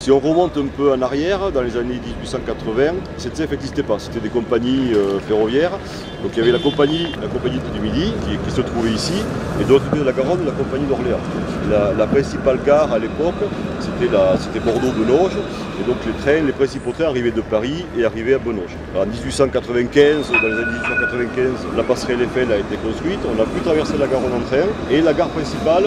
Si on remonte un peu en arrière, dans les années 1880, SNCF n'existait pas, c'était des compagnies ferroviaires. Donc il y avait la compagnie du Midi qui se trouvait ici, et de l'autre côté de la Garonne, la compagnie d'Orléans. La principale gare à l'époque, c'était Bordeaux-Benoge, et donc les principaux trains arrivaient de Paris et arrivaient à Benoge. Alors, en 1895, dans les années 1895, la passerelle Eiffel a été construite, on a pu traverser la Garonne en train, et la gare principale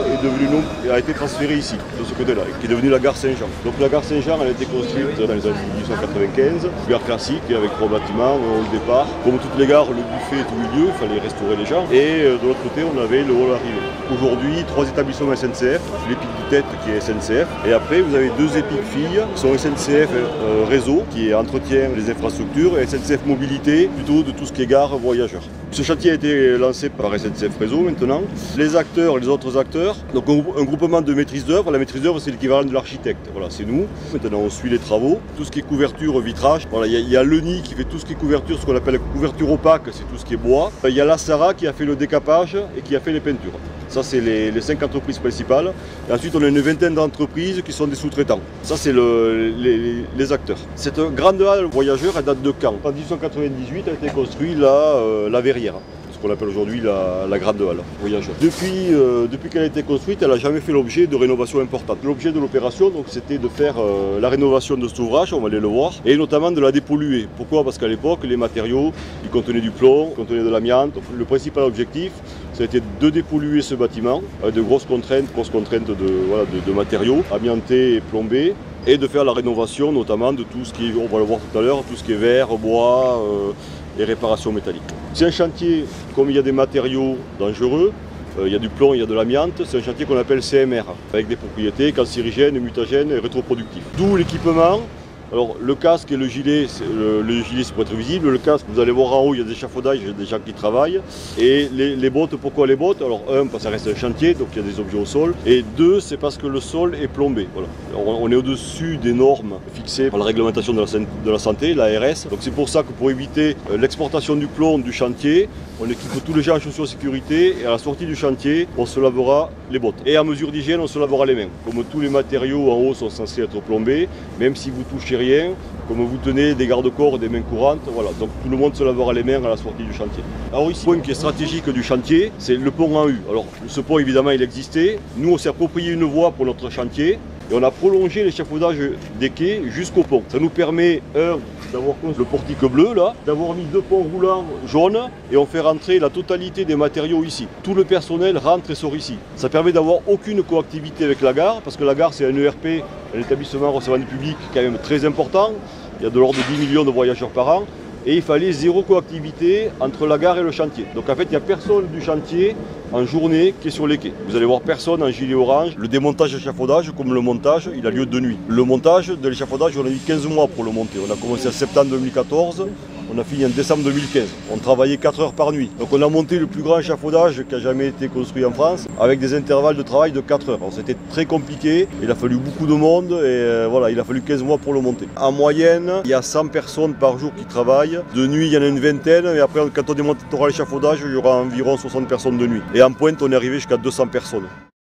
a été transférée ici, de ce côté-là, qui est devenue la gare Saint-Jean. Donc la gare Saint-Jean, elle a été construite dans les années 1895, gare classique, avec 3 bâtiments au départ. Comme toutes les gares, le buffet est au milieu, il fallait restaurer les gens, et de l'autre côté, on avait le hall arrivé. Aujourd'hui, 3 établissements SNCF, l'épique de tête qui est SNCF, et après vous avez 2 épiques filles qui sont SNCF Réseau, qui entretient les infrastructures, et SNCF Mobilité, plutôt de tout ce qui est gare voyageurs. Ce chantier a été lancé par SNCF Réseau maintenant. Les acteurs, les autres acteurs, donc un groupement de maîtrise d'œuvre. La maîtrise d'œuvre, c'est l'équivalent de l'architecte. Voilà, c'est nous. Maintenant, on suit les travaux. Tout ce qui est couverture, vitrage. Voilà, il y a Leni qui fait tout ce qui est couverture, ce qu'on appelle la couverture opaque, c'est tout ce qui est bois. Il y a la Sara qui a fait le décapage et qui a fait les peintures. Ça, c'est les 5 entreprises principales. Et ensuite, on a une vingtaine d'entreprises qui sont des sous-traitants. Ça, c'est les acteurs. Cette grande halle voyageur, elle date de quand? En 1898, a été construite la Verrière, ce qu'on appelle aujourd'hui la grande halle voyageur. Depuis qu'elle a été construite, elle n'a jamais fait l'objet de rénovation importante. L'objet de l'opération, c'était de faire la rénovation de cet ouvrage, on va aller le voir, et notamment de la dépolluer. Pourquoi? Parce qu'à l'époque, les matériaux, ils contenaient du plomb, ils contenaient de l'amiante. Le principal objectif, ça a été de dépolluer ce bâtiment avec de grosses contraintes de matériaux amiantés et plombés, et de faire la rénovation notamment de tout ce qui est, on va le voir tout à l'heure, tout ce qui est verre, bois et réparation métallique. C'est un chantier, comme il y a des matériaux dangereux, il y a du plomb, il y a de l'amiante, c'est un chantier qu'on appelle CMR, avec des propriétés cancérigènes, mutagènes et rétroproductives. D'où l'équipement. Alors le casque et le gilet, le gilet c'est pour être visible, le casque, vous allez voir en haut, il y a des échafaudages, il y a des gens qui travaillent. Et les bottes, pourquoi les bottes? Alors parce que ça reste un chantier, donc il y a des objets au sol. Et 2, c'est parce que le sol est plombé. Voilà. Alors, on est au-dessus des normes fixées par la réglementation de la santé, l'ARS. Donc c'est pour ça que pour éviter l'exportation du plomb du chantier, on équipe tous les gens en chaussures de sécurité, et à la sortie du chantier, on se lavera les bottes. Et en mesure d'hygiène, on se lavera les mains. Comme tous les matériaux en haut sont censés être plombés, même si vous touchez rien, comme vous tenez des garde-corps et des mains courantes, voilà. Donc tout le monde se lavera les mains à la sortie du chantier. Alors ici, le point qui est stratégique du chantier, c'est le pont en U. Alors ce pont, évidemment, il existait. Nous, on s'est approprié une voie pour notre chantier, et on a prolongé l'échafaudage des quais jusqu'au pont. Ça nous permet, d'avoir le portique bleu là, d'avoir mis 2 ponts roulants jaunes, et on fait rentrer la totalité des matériaux ici. Tout le personnel rentre et sort ici. Ça permet d'avoir aucune coactivité avec la gare, parce que la gare c'est un ERP, un établissement recevant du public quand même très important. Il y a de l'ordre de 10 millions de voyageurs par an. Et il fallait 0 coactivité entre la gare et le chantier. Donc en fait, il n'y a personne du chantier en journée qui est sur les quais. Vous allez voir personne en gilet orange. Le démontage d'échafaudage, comme le montage, il a lieu de nuit. Le montage de l'échafaudage, on a eu 15 mois pour le monter. On a commencé en septembre 2014. On a fini en décembre 2015. On travaillait 4 heures par nuit. Donc on a monté le plus grand échafaudage qui a jamais été construit en France, avec des intervalles de travail de 4 heures. C'était très compliqué, il a fallu beaucoup de monde, et voilà, il a fallu 15 mois pour le monter. En moyenne, il y a 100 personnes par jour qui travaillent. De nuit, il y en a une vingtaine, et après, quand on démontera l'échafaudage, il y aura environ 60 personnes de nuit. Et en pointe, on est arrivé jusqu'à 200 personnes.